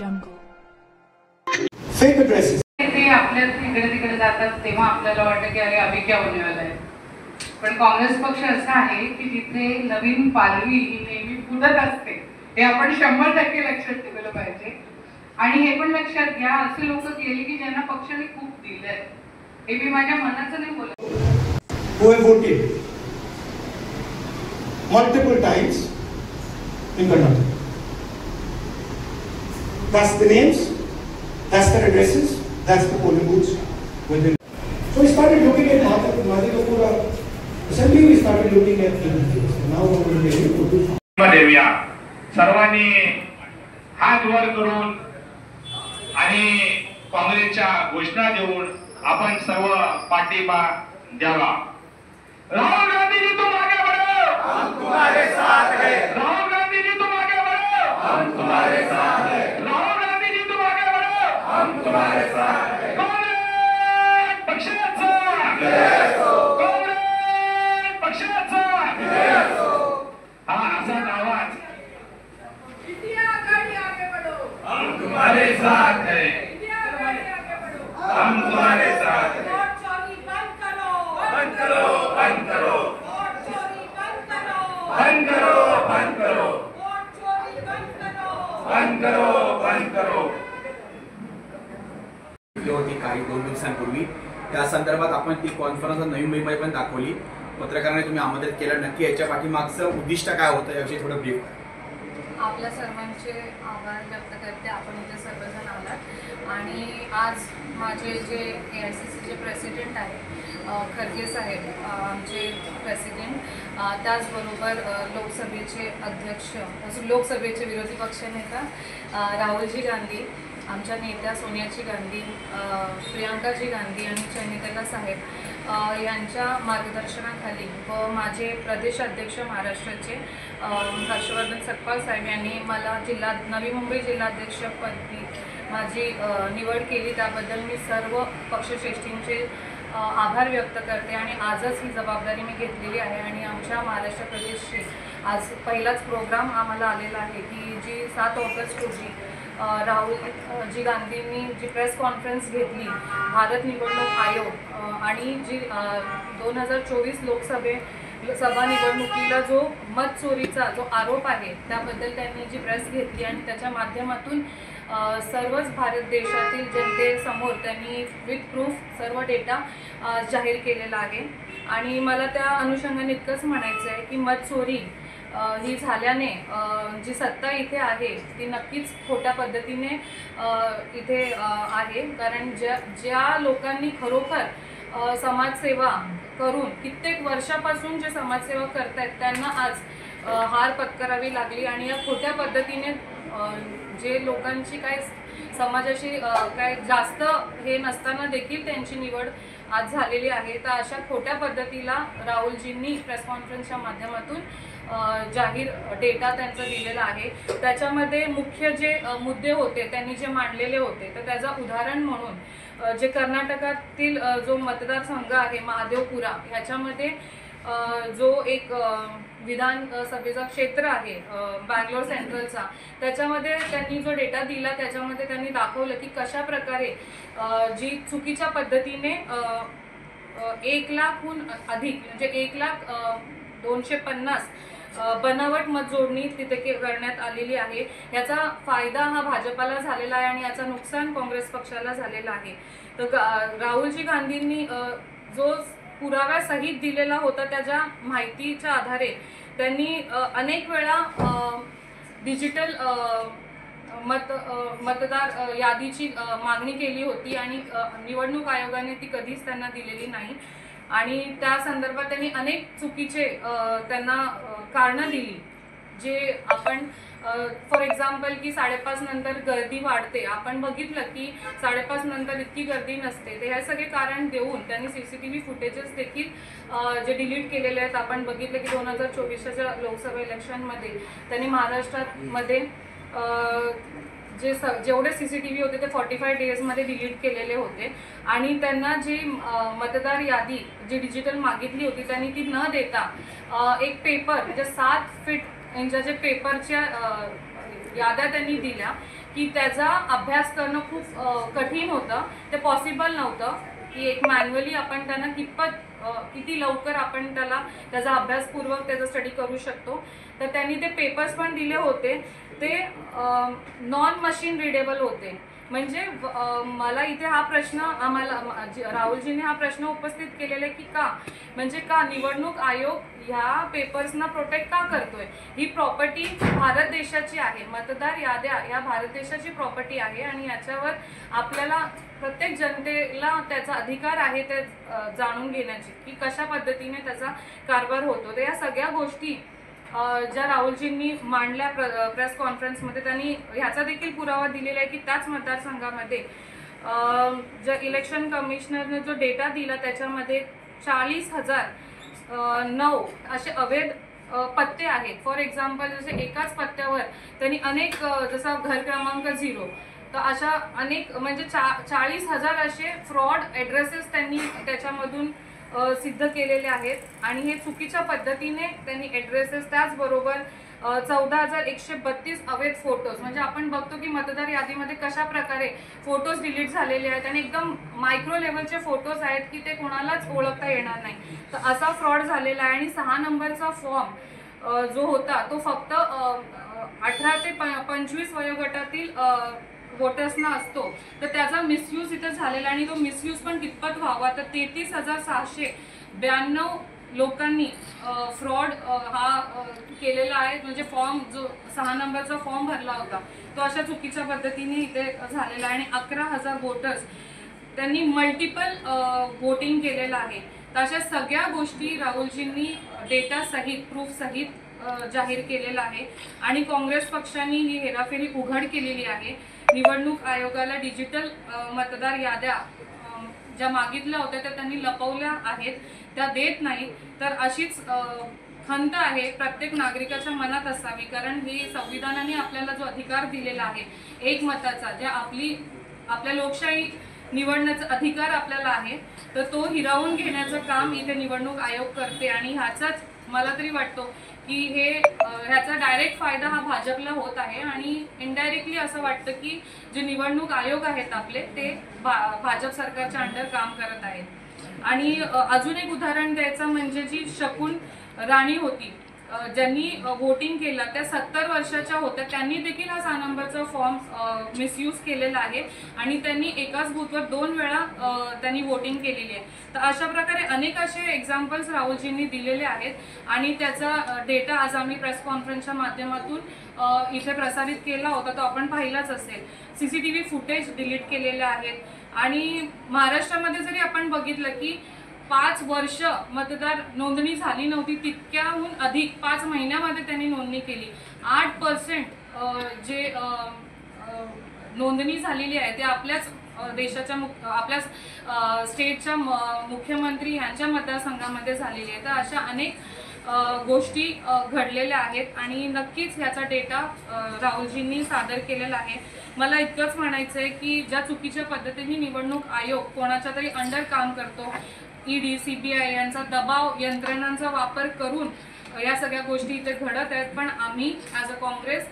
jungle. Fake addresses. ते आपल्या इकडे तिकडे जातात तेव्हा आपल्याला वाटतं की अरे अभी क्या होने वाला है. पण काँग्रेस पक्ष असा आहे की जिथे नवीन पालवी ही नेहमी फुटत असते. हे आपण 100% लक्षात ठेवलं पाहिजे. आणि हे पण लक्षात घ्या, असे लोक गेले की ज्यांना पक्षाने खूप दिलंय. हे मी माझ्या मनाचं नाही बोलत. Who have voted multiple times in Karnataka. That's the names, that's their addresses, that's the polling booths within. So we started looking at Madhikapura assembly, we started looking at things. Now we're going to be able to do. देऊया सर्वांनी हात वर करून आणि काँग्रेसच्या घोषणा देऊन आपण सर्व पाठिंबा द्यावा. राहुल गांधी जी तुम आगे बढ़ो, हम तुम्हारे साथ हैं. राहुल गांधी जी तुम आगे बढ़ो, हम तुम्हारे साथ हैं. राहुल गांधी जी तुम आगे बढ़ो, हम तुम्हारे साथ हैं. काँग्रेस पक्षाचा विजय असो, काँग्रेस पक्षाचा विजय असो. हा असाच आवाज. इंडिया आघाडी आगे बढ़ो, हम तुम्हारे साथ हैं. इंडिया आघाडी आगे बढ़ो. हम तुम्हारे साथ हैं. वोट चोरी बंद करो, बंद करो, बंद करो. वोट चोरी बंद करो, बंद करो, बंद करो. वोट चोरी बंद करो, बंद करो, बंद करो. होती काही 2 दिवसांपूर्वी त्या संदर्भात आपण ती कॉन्फरन्स नवी मुंबईमध्ये पण दाखवली. पत्रकारांनी तुम्ही आमंत्रित केलं, नक्की याच्या पाठीमागचं उद्दिष्ट काय होतं याविषयी थोडं ब्रीफ करा. आपल्या सर्वांचे आभार व्यक्त करते, आपण इथे सर्वजण आलात. आणि आज माझे जे AICCचे प्रेसिडेंट आहेत खरगे साहेब आमचे प्रेसिडेंट, त्याचबरोबर लोकसभेचे अध्यक्ष, लोकसभेचे विरोधी पक्षनेता राहुलजी गांधी, आमच्या नेत्या सोनियाजी गांधी, प्रियांकाजी गांधी आणि चैनितला साहेब यांच्या मार्गदर्शनाखाली व माझे प्रदेशाध्यक्ष महाराष्ट्राचे हर्षवर्धन सकपाल साहेब यांनी मला नवी मुंबई जिल्हाध्यक्षपदी माझी निवड केली. त्याबद्दल मी सर्व पक्षश्रेष्ठींचे आभार व्यक्त करते. आणि आजच ही जबाबदारी मी घेतलेली आहे. आणि आमच्या महाराष्ट्र प्रदेशची आज पहिलाच प्रोग्राम आम्हाला आलेला आहे की जी 7 ऑगस्ट रोजी राहुलजी गांधींनी जी प्रेस कॉन्फरन्स घेतली भारत निवडणूक आयोग आणि जी 2024 लोकसभा निवडणुकीला जो मत चोरीचा जो आरोप आहे त्याबद्दल त्यांनी जी प्रेस घेतली आणि त्याच्या माध्यमातून सर्वच भारत देशातील जनतेसमोर त्यांनी विथ प्रूफ सर्व डेटा जाहीर केलेला आहे. आणि मला त्या अनुषंगाने इतकंच म्हणायचं आहे की मत चोरी ही झाल्याने जी सत्ता इथे आहे ती नक्कीच खोट्या पद्धतीने इथे आहे. कारण ज्या लोकांनी खरोखर समाजसेवा करून कित्येक वर्षापासून जे समाजसेवा करतायत त्यांना आज हार पत्करावी लागली. आणि या खोट्या पद्धतीने जे लोकांची काय समाजाशी काय जास्त हे नसताना देखील त्यांची निवड आज झालेली आहे. तर अशा खोट्या पद्धतीला राहुलजींनी प्रेस कॉन्फरन्सच्या माध्यमातून जाहीर डेटा त्यांचा दिलेला आहे. त्याच्यामध्ये मुख्य जे मुद्दे होते त्यांनी जे मांडलेले होते तर त्याचं उदाहरण म्हणून जे कर्नाटकातील जो मतदारसंघ आहे महादेवपुरा ह्याच्यामध्ये जो एक विधानसभेचा क्षेत्र आहे बँगलोर सेंट्रलचा, त्याच्यामध्ये त्यांनी जो डेटा दिला त्याच्यामध्ये त्यांनी दाखवलं की कशा प्रकारे जी चुकीच्या पद्धतीने 1 लाखहून अधिक म्हणजे 1,250,000 बनावट मतजोडणी तिथे करण्यात आलेली आहे. याचा फायदा हा भाजपाला झालेला आहे आणि याचा नुकसान काँग्रेस पक्षाला झालेला आहे. तर राहुलजी गांधींनी जो पुराव्यासहित दिलेला होता त्याच्या माहितीच्या आधारे त्यांनी अनेक वेळा डिजिटल मतदार यादीची मागणी केली होती आणि निवडणूक आयोगाने ती कधीच त्यांना दिलेली नाही. आणि त्या संदर्भात त्यांनी अनेक चुकीचे त्यांना कारणं दिली जे आपण फॉर एक्झाम्पल की 5:30 नंतर गर्दी वाढते. आपण बघितलं की 5:30 नंतर इतकी गर्दी नसते. तर हे सगळे कारण देऊन त्यांनी CCTV फुटेजेस देखील जे डिलीट केलेले आहेत. आपण बघितलं की 2024च्या लोकसभा इलेक्शनमध्ये त्यांनी महाराष्ट्रामध्ये जेवढे CCTV होते ते 45 डेजमध्ये डिलीट केलेले होते. आणि त्यांना जी मतदार यादी जी डिजिटल मागितली होती त्यांनी ती न देता एक पेपर म्हणजे 7 फीट यांच्या जे पेपरच्या याद्या त्यांनी दिल्या की त्याचा अभ्यास करणं खूप कठीण होतं, ते पॉसिबल नव्हतं की एक मॅन्युअली आपण त्यांना किती लवकर आपण त्याचा अभ्यासपूर्वक त्याचा स्टडी करू शकतो. तर त्यांनी ते पेपर्स पण दिले होते, ते नॉन मशीन रिडेबल होते. म्हणजे मला इथे हा प्रश्न राहुलजींनी हा प्रश्न उपस्थित केलेला आहे की म्हणजे का निवडणूक आयोग ह्या पेपर्सना प्रोटेक्ट का करतोय? ही प्रॉपर्टी भारत देशाची आहे, मतदार याद्या या भारत देशाची प्रॉपर्टी आहे आणि याच्यावर आपल्याला प्रत्येक जनतेला त्याचा अधिकार आहे ते जाणून घेण्याची की कशा पद्धतीने त्याचा कारभार होतो. तर या सगळ्या गोष्टी ज्या राहुलजींनी मांडल्या प्रेस कॉन्फरन्समध्ये, त्यांनी ह्याचा देखील पुरावा दिलेला आहे की त्याच मतदारसंघामध्ये ज्या इलेक्शन कमिशनरने जो डेटा दिला त्याच्यामध्ये 40,009 असे अवैध पत्ते आहेत. फॉर एक्झाम्पल जसे एकाच पत्त्यावर त्यांनी अनेक जसा घर क्रमांक 0 तर अशा अनेक म्हणजे 40,000 असे फ्रॉड ॲड्रेसेस त्यांनी त्याच्यामधून सिद्ध केलेले आहेत. आणि हे चुकीच्या पद्धतीने त्यांनी ॲड्रेसेस, त्याचबरोबर 14,132 अवैध फोटोज, म्हणजे आपण बघतो की मतदार यादीमध्ये कशा प्रकारे फोटोज डिलीट झालेले आहेत आणि एकदम मायक्रो लेवलचे फोटोज आहेत की ते कोणालाच ओळखता येणार नाही. तर असा फ्रॉड झालेला आहे. आणि 6 नंबरचा फॉर्म जो होता तो फक्त 18 ते 25 वयोगटातील वोटर्सना असतो. तर त्याचा मिसयूज इथे झालेला आणि तो मिसयूज पण कितपत व्हावा, तर 33,692 लोकांनी फ्रॉड हा केलेला आहे. म्हणजे फॉर्म जो 6 नंबरचा फॉर्म भरला होता तो अशा चुकीच्या पद्धतीने इथे झालेला आहे. आणि 11,000 वोटर्स त्यांनी मल्टिपल वोटिंग केलेलं आहे. तर अशा सगळ्या गोष्टी राहुलजींनी डेटा सहित, प्रूफ सहित जाहीर केलेलं आहे. आणि काँग्रेस पक्षाने ही हेराफेरी उघड केलेली आहे. निवडणूक आयोगाला डिजिटल मतदार याद्या ज्या मागितल्या होत्या त्या त्यांनी लपवल्या आहेत, त्या देत नाही. तर अशीच खंत आहे प्रत्येक नागरिकाच्या मनात असावी, कारण ही संविधानाने आपल्याला जो अधिकार दिलेला आहे एक मताचा, जे आपल्या लोकशाही निवडण्याचा अधिकार आपल्याला आहे, तर तो हिरावून घेण्याचं काम इथे निवडणूक आयोग करते. आणि ह्याचाच मला तरी वाटतो की ह्याचा डायरेक्ट फायदा हा भाजपला होत आहे. आणि इनडायरेक्टली असं वाटतं की जे निवडणूक आयोग आहेत आपले ते भाजप सरकारच्या अंडर काम करत आहेत. आणि अजून एक उदाहरण द्यायचं म्हणजे जी शकून राणी होती, ज्यांनी वोटिंग केलं, त्या 70 वर्षाच्या होत्या, त्यांनी देखील हा 6 नंबरचा फॉर्म मिसयूज केलेला आहे आणि त्यांनी एकाच बूथवर 2 वेळा त्यांनी वोटिंग केलेली आहे. तर अशा प्रकारे अनेक असे एक्झाम्पल्स राहुलजींनी दिलेले आहेत आणि त्याचा डेटा आज आम्ही प्रेस कॉन्फरन्सच्या माध्यमातून इथे प्रसारित केला होता, तो आपण पाहिलाच असेल. CCTV फुटेज डिलीट केलेले आहेत. आणि महाराष्ट्रामध्ये जरी आपण बघितलं की 5 वर्ष मतदार नोंदणी झाली नव्हती, तितक्याहून अधिक 5 महिन्यामध्ये त्यांनी नोंदणी केली. 8% जे नोंदणी झालेली आहे ते आपल्याच देशाच्या आपल्याच स्टेटच्या मुख्यमंत्री यांच्या मतदारसंघामध्ये झालेली आहे. तर अशा अनेक गोष्टी घडलेल्या आहेत आणि नक्कीच ह्याचा डेटा राहुलजींनी सादर केलेला आहे. मला इतकंच म्हणायचं आहे की ज्या चुकीच्या पद्धतीने निवडणूक आयोग कोणाच्या तरी अंडर काम करतो, ED, CBI यांचा दबाव यंत्रणांचा वापर करून या सगळ्या गोष्टी इथे घडत आहेत. पण आम्ही ॲज अ काँग्रेस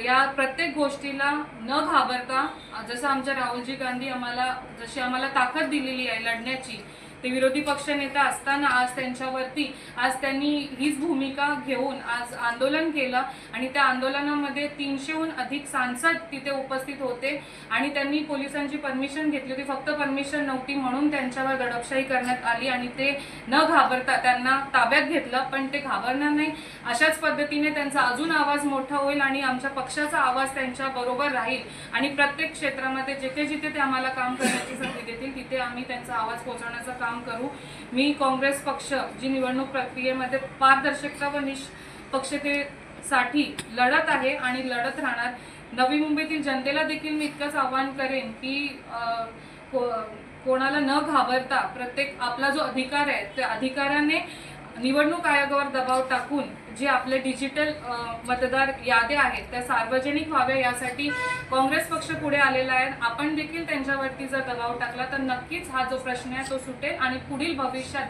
या प्रत्येक गोष्टीला न घाबरता, जसं आमच्या राहुलजी गांधी जशी आम्हाला ताकद दिलेली आहे लढण्याची, ते विरोधी पक्षनेता असताना आज त्यांनी हीच भूमिका घेऊन आज आंदोलन केलं आणि त्या आंदोलनामध्ये 300हून अधिक सांसद तिथे उपस्थित होते आणि त्यांनी पोलिसांची परमिशन घेतली होती. फक्त परमिशन नव्हती म्हणून त्यांच्यावर दडपशाही करण्यात आली आणि ते न घाबरता त्यांना ताब्यात घेतलं. पण ते घाबरणार नाही, अशाच पद्धतीने त्यांचा अजून आवाज मोठा होईल आणि आमच्या पक्षाचा आवाज त्यांच्या बरोबर राहील आणि प्रत्येक क्षेत्रामध्ये जिथे जिथे ते आम्हाला काम करण्याची संधी देतील तिथे आम्ही त्यांचा आवाज पोहोचवण्याचं काम करू. मी काँग्रेस पक्ष जी निवडणूक प्रक्रियेमध्ये पारदर्शकता व निष्पक्षतेसाठी लढत आहे आणि लढत राहणार. नवी मुंबईतील जनतेला देखील मी इतकंच आवाहन करेन की कोणाला न घाबरता प्रत्येक आपला जो अधिकार आहे त्या अधिकाराने निवडणूक आयोगावर दबाव टाकून जे आपले डिजिटल मतदार याद्या आहेत त्या सार्वजनिक व्हाव्या यासाठी काँग्रेस पक्ष पुढे आलेला आहे. आपण देखील त्यांच्यावरती जर दबाव टाकला तर नक्कीच हा जो प्रश्न आहे तो सुटेल आणि पुढील भविष्यात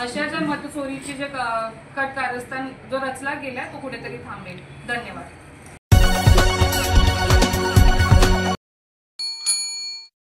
अशा ज्या मतचोरीची जे कट कारस्थान जो रचला गेला तो कुठेतरी थांबेल. धन्यवाद.